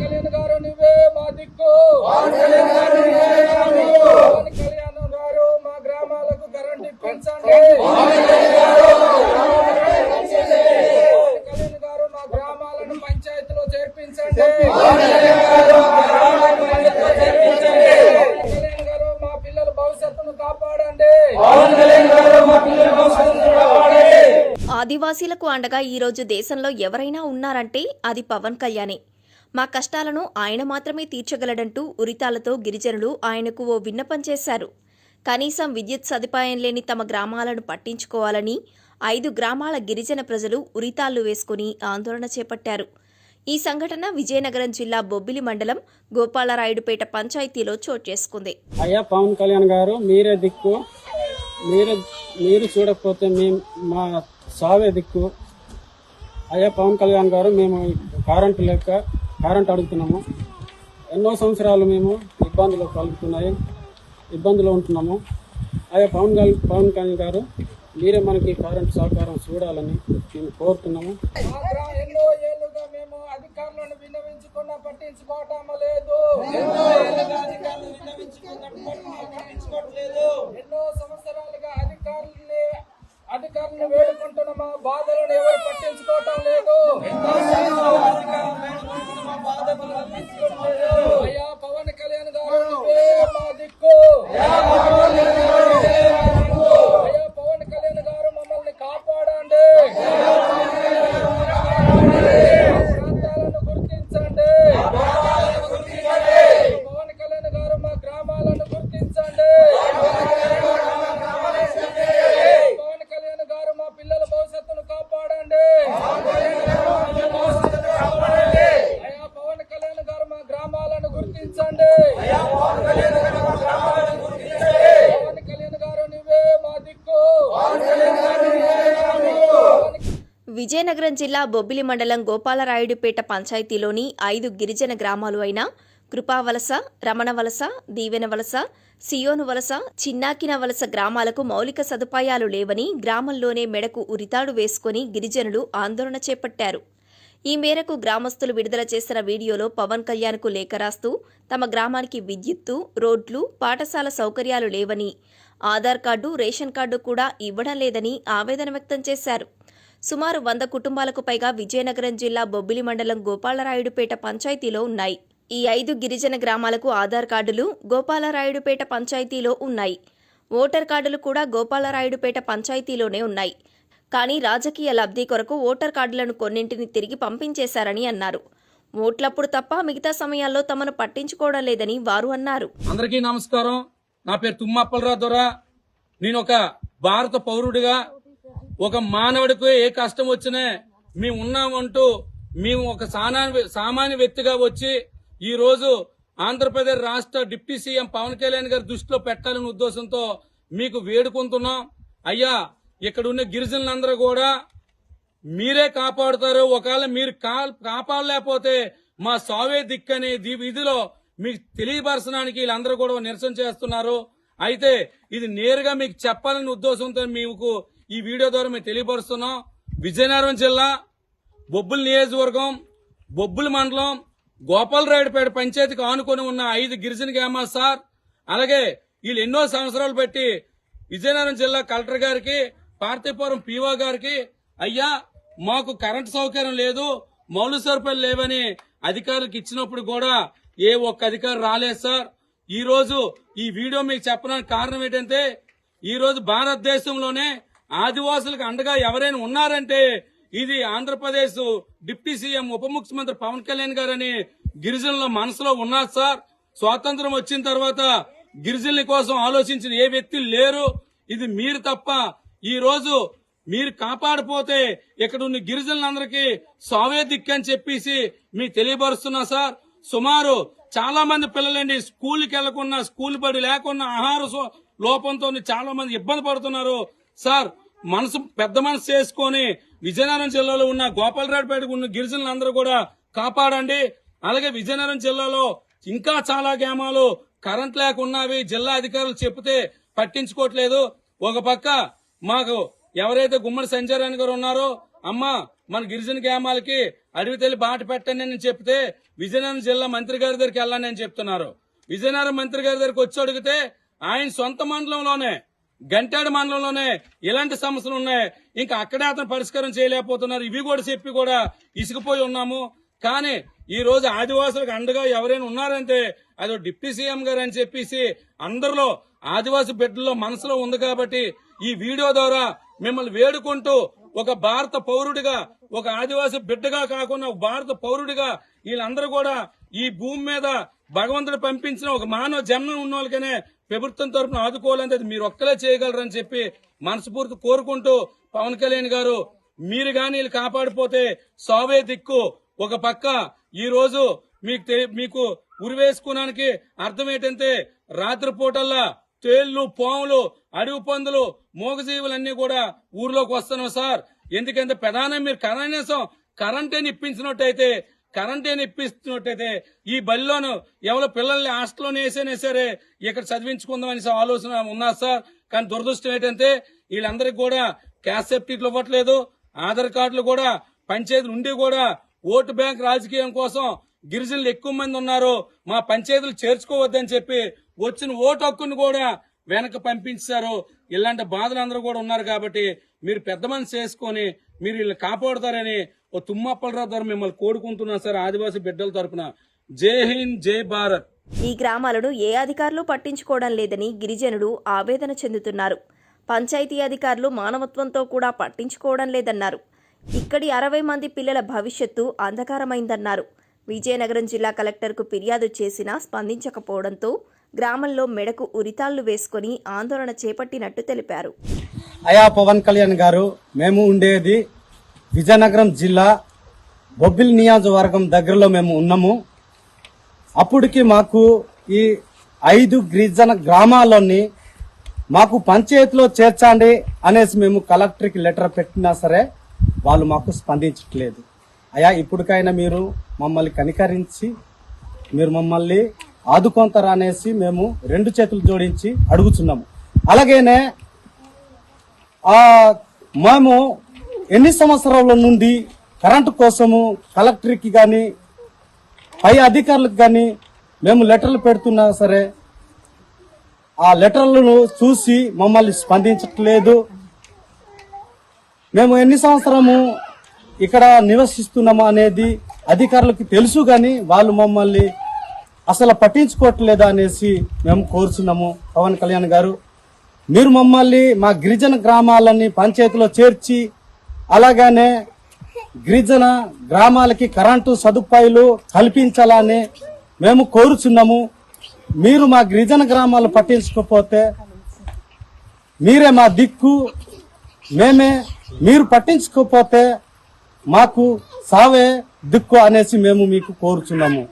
కళ్యాణ్ గారు నువ్వే మా దిక్కు. కళ్యాణ్ గారు మా గ్రామాలకు కరెంట్ ఇప్పించండి. కళ్యాణ్ గారు మా గ్రామాలను పంచాయతీలో చేర్పించండి. కళ్యాణ్ గారు మా పిల్లల భవిష్యత్తును కాపాడండి. ఆదివాసీలకు అండగా ఈరోజు దేశంలో ఎవరైనా ఉన్నారంటే అది పవన్ కళ్యాణే. మా కష్టాలను ఆయన మాత్రమే తీర్చగలడంటూ ఉరితాలతో గిరిజనులు ఆయనకు ఓ విన్నపం చేశారు. కనీసం విద్యుత్ సదుపాయం లేని తమ గ్రామాలను పట్టించుకోవాలని 5 గ్రామాల గిరిజన ప్రజలు ఉరితాళ్లు వేసుకుని ఆందోళన చేపట్టారు. ఈ సంఘటన విజయనగరం జిల్లా బొబ్బిలి మండలం గోపాలరాయుడుపేట పంచాయతీలో చోటు చేసుకుంది. అయ్యా పవన్ కళ్యాణ్ గారు మీరే దిక్కు, మీరు చూడకపోతే మా సావే దిక్కు. అయ్యా పవన్ కళ్యాణ్ గారు మేము కరెంట్ అడుగుతున్నాము. ఎన్నో సంవత్సరాలు మేము ఇబ్బందులు ఉంటున్నాము. అయ్యా పవన్ కళ్యాణ్ గారు మీరే మనకి కరెంట్ సహకారం చూడాలని మేము కోరుతున్నాము. ఎన్నో ఏళ్లుగా మేము అధికారులను విన్నవించుకున్నా పట్టించుకోవటం లేదు. ఎన్నో సంవత్సరాలుగా అధికారులను వేడుకుంటున్న బాధలను ఎవరు పట్టించుకోవటం లేదు. అయ్యా పవన్ కళ్యాణ్ గారు నువ్వే మా దిక్కు. అయ్యా పవన్ కళ్యాణ్ గారు మమ్మల్ని కాపాడండి. ప్రాంతాలను గుర్తించండి. పవన్ కళ్యాణ్ గారు మా గ్రామాలను గుర్తించండి. పవన్ కళ్యాణ్ గారు మా పిల్లల భవిష్యత్తును కాపాడండి. అయ్యా పవన్ కళ్యాణ్ గారు మా గ్రామాలను గుర్తించండి. పవన్ కళ్యాణ్ గారు నువ్వే మా దిక్కు. విజయనగరం జిల్లా బొబ్బిలి మండలం గోపాలరాయుడుపేట పంచాయతీలోని 5 గిరిజన గ్రామాలు అయిన కృపావలస, రమణవలస, దీవెనవలస, సియోను వలస, చిన్నాకిన వలస గ్రామాలకు మౌలిక సదుపాయాలు లేవని గ్రామంలోనే మెడకు ఉరితాడు వేసుకుని గిరిజనులు ఆందోళన చేపట్టారు. ఈ మేరకు గ్రామస్తులు విడుదల చేసిన వీడియోలో పవన్ కళ్యాణ్కు లేఖ రాస్తూ తమ గ్రామానికి విద్యుత్తు, రోడ్లు, పాఠశాల సౌకర్యాలు లేవని, ఆధార్ కార్డు, రేషన్ కార్డు కూడా ఇవ్వడం లేదని ఆవేదన వ్యక్తం చేశారు. సుమారు 100 కుటుంబాలకు పైగా విజయనగరం జిల్లా బొబ్బిలి మండలం గోపాలరాయుడుపేట పంచాయతీలో ఉన్నాయి. ఈ 5 గిరిజన గ్రామాలకు ఆధార్ కార్డులు గోపాలరాయుడుపేట పంచాయతీలో ఉన్నాయి. ఓటర్ కార్డులు కూడా గోపాలరాయుడుపేట పంచాయతీలోనే ఉన్నాయి. కానీ రాజకీయ లబ్ధి కొరకు ఓటర్ కార్డులను కొన్నింటిని తిరిగి పంపించేశారని అన్నారు. ఓట్లప్పుడు తప్ప మిగతా సమయాల్లో తమను పట్టించుకోవడం లేదని వారు అన్నారు. అందరికీ నమస్కారం. నా పేరు తుమ్మప్పలరావు దొర. నేను ఒక భారత పౌరుడిగా, ఒక మానవుడికి ఏ కష్టం వచ్చినా మేము ఉన్నామంటూ మేము ఒక సామాన్య వ్యక్తిగా వచ్చి ఈ రోజు ఆంధ్రప్రదేశ్ రాష్ట్ర డిప్యూటీ సీఎం పవన్ కళ్యాణ్ గారి దృష్టిలో పెట్టాలనే ఉద్దేశంతో మీకు వేడుకుంటున్నాం. అయ్యా ఇక్కడ ఉన్న గిరిజనులందరూ కూడా మీరే కాపాడుతారు. ఒకవేళ మీరు కాపాడలేకపోతే మా సావే దిక్కని విధిలో మీకు తెలియపరచడానికి వీళ్ళందరూ కూడా నిరసన చేస్తున్నారు. అయితే ఇది నేరుగా మీకు చెప్పాలనే ఉద్దేశంతో మీకు ఈ వీడియో ద్వారా మేము తెలియపరుస్తున్నాం. విజయనగరం జిల్లా బొబ్బిలి నియోజకవర్గం, బొబ్బిలి మండలం, గోపాలరాయుడుపేట పంచాయతీకి ఆనుకొని ఉన్న 5 గిరిజన గ్రామాలు సార్. అలాగే వీళ్ళు ఎన్నో సంవత్సరాలు బట్టి విజయనగరం జిల్లా కలెక్టర్ గారికి, పార్తీపురం పీఓ గారికి అయ్యా మాకు కరెంటు సౌకర్యం లేదు, మౌలిక సదుపాయాలు లేవని అధికారులకు ఇచ్చినప్పుడు కూడా ఏ ఒక్క అధికారి రాలేదు సార్. ఈ రోజు ఈ వీడియో మీకు చెప్పడానికి కారణం ఏంటంటే ఈ రోజు భారతదేశంలోనే ఆదివాసులకు అండగా ఎవరైనా ఉన్నారంటే ఇది ఆంధ్రప్రదేశ్ డిప్యూటీ సీఎం ఉప ముఖ్యమంత్రి పవన్ కళ్యాణ్ గారని గిరిజనుల మనసులో ఉన్నారు సార్. స్వాతంత్రం వచ్చిన తర్వాత గిరిజనుల కోసం ఆలోచించిన ఏ వ్యక్తి లేరు. ఇది మీరు తప్ప. ఈ రోజు మీరు కాపాడిపోతే ఇక్కడ ఉన్న గిరిజనులందరికీ సావే దిక్కని చెప్పేసి మీకు తెలియపరుస్తున్నా సార్. సుమారు చాలా మంది పిల్లలండి స్కూల్కి వెళ్లకుండా, స్కూల్ బడి లేకుండా, ఆహార లోపంతో చాలా మంది ఇబ్బంది పడుతున్నారు సార్. పెద్ద మనసు చేసుకుని విజయనగరం జిల్లాలో ఉన్న గోపాలరాయుడుపేటకు ఉన్న గిరిజనులందరూ కూడా కాపాడండి. అలాగే విజయనగరం జిల్లాలో ఇంకా చాలా గ్రామాలు కరెంట్ లేకున్నవి. జిల్లా అధికారులు చెప్తే పట్టించుకోవట్లేదు. ఒక పక్క మాకు ఎవరైతే గుమ్మడి సంచారాయణ గారు ఉన్నారో అమ్మా మన గిరిజన గ్రామాలకి అడవి తల్లి బాట పెట్టండి అని చెప్తే విజయనగరం జిల్లా మంత్రి గారి దగ్గరికి వెళ్ళండి అని చెప్తున్నారు. విజయనగరం మంత్రి గారి దగ్గరికి వచ్చి అడిగితే ఆయన సొంత మండలంలోనే గంటాడు మండలంలోనే ఇలాంటి సమస్యలు ఉన్నాయి, ఇంకా అక్కడే అతను పరిష్కారం చేయలేకపోతున్నారు. ఇవి కూడా చెప్పి కూడా ఇసుకుపోయి ఉన్నాము. కానీ ఈ రోజు ఆదివాసులకు అండగా ఎవరైనా ఉన్నారంటే అది డిప్యూటీ సీఎం గారు అని చెప్పేసి అందరిలో ఆదివాసి బిడ్డల్లో మనసులో ఉంది. కాబట్టి ఈ వీడియో ద్వారా మిమ్మల్ని వేడుకుంటూ ఒక భారత పౌరుడిగా, ఒక ఆదివాసి బిడ్డగా కాకుండా ఒక భారత పౌరుడిగా వీళ్ళందరూ కూడా ఈ భూమి మీద భగవంతుడు పంపించిన ఒక మానవ జన్మ ఉన్న వాళ్ళకనే ప్రభుత్వం తరఫున ఆదుకోవాలంటే అది మీరు ఒక్కలే చేయగలరని చెప్పి మనస్ఫూర్తి కోరుకుంటూ, పవన్ కళ్యాణ్ గారు మీరు గాని వీళ్ళు కాపాడిపోతే సావే దిక్కు. ఒక పక్క ఈ రోజు మీకు ఉరివేసుకోవడానికి అర్థం ఏంటంటే రాత్రిపూటల్లా తేళ్లు, పాములు, అడవి పందులు, మూగజీవులన్నీ కూడా ఊర్లోకి వస్తున్నాం సార్. ఎందుకంటే ప్రధానం మీరు కరెంటే ఇప్పిస్తున్నట్టయితే ఈ బడిలోను ఎవరో పిల్లల్ని హాస్టల్లోనే వేసేనే సరే ఇక్కడ చదివించుకుందాం అనే ఆలోచన ఉన్నారు సార్. కానీ దురదృష్టం ఏంటంటే వీళ్ళందరికీ కూడా క్యాస్ట్ సర్టిఫికెట్లు ఇవ్వట్లేదు, ఆధార్ కార్డులు కూడా పంచాయతీలు ఉండి కూడా ఓటు బ్యాంక్ రాజకీయం కోసం గిరిజనులు ఎక్కువ మంది ఉన్నారు, మా పంచాయతీలు చేర్చుకోవద్దని చెప్పి వచ్చిన ఓటు హక్కును కూడా వెనక పంపించారు. ఇలాంటి బాధలు అందరూ కూడా ఉన్నారు. కాబట్టి మీరు పెద్ద మనసు చేసుకుని మీరు వీళ్ళని కాపాడుతారని ఓ తుమ్మప్పలరావు ద్వారా మిమ్మల్ని కోరుకుంటున్నాను సార్. ఆదివాసీ బిడ్డల తరపున జై హింద్, జై భారత్. ఈ గ్రామాలను ఏ అధికారులు పట్టించుకోవడం లేదని గిరిజనులు ఆవేదన చెందుతున్నారు. పంచాయతీ అధికారులు మానవత్వంతో కూడా పట్టించుకోవడం లేదన్నారు. ఇక్కడి 60 మంది పిల్లల భవిష్యత్తు అంధకారమైందన్నారు. విజయనగరం జిల్లా కలెక్టర్కు ఫిర్యాదు చేసినా స్పందించకపోవడంతో గ్రామంలో మెడకు ఉరితాళ్లు వేసుకుని ఆందోళన చేపట్టినట్టు తెలిపారు. అయా పవన్ కళ్యాణ్ గారు, మేము ఉండేది విజయనగరం జిల్లా బొబ్బిలి నియోజకవర్గం దగ్గరలో మేము ఉన్నాము. అప్పటికి మాకు ఈ 5 గిరిజన గ్రామాల్లోని మాకు పంచాయతీలో చేర్చండి అనేసి మేము కలెక్టర్కి లెటర్ పెట్టినా సరే వాళ్ళు మాకు స్పందించట్లేదు. అయా ఇప్పటికైనా మీరు మమ్మల్ని కనికరించి మీరు మమ్మల్ని ఆదుకొంటారా అనేసి మేము 2 చేతులు జోడించి అడుగుతున్నాము. అలాగేనే మేము ఎన్ని సంవత్సరాల నుండి కరెంటు కోసము కలెక్టర్కి కానీ పై అధికారులకు కానీ మేము లెటర్లు పెడుతున్నా సరే ఆ లెటర్లను చూసి మమ్మల్ని స్పందించట్లేదు. మేము ఎన్ని సంవత్సరము ఇక్కడ నివసిస్తున్నాము అనేది అధికారులకు తెలుసు కానీ వాళ్ళు మమ్మల్ని అసలు పట్టించుకోవట్లేదు అనేసి మేము కోరుచున్నాము. పవన్ కళ్యాణ్ గారు, మీరు మమ్మల్ని మా గిరిజన గ్రామాలని పంచాయతీలో చేర్చి అలాగనే గిరిజన గ్రామాలకి కరెంటు సదుపాయాలు కల్పించాలని మేము కోరుచున్నాము. మీరు మా గిరిజన గ్రామాలు పట్టించుకోకపోతే మీరే మా దిక్కు, మీరు పట్టించుకోకపోతే మాకు సావే దిక్కు అనేసి మేము మీకు కోరుచున్నాము.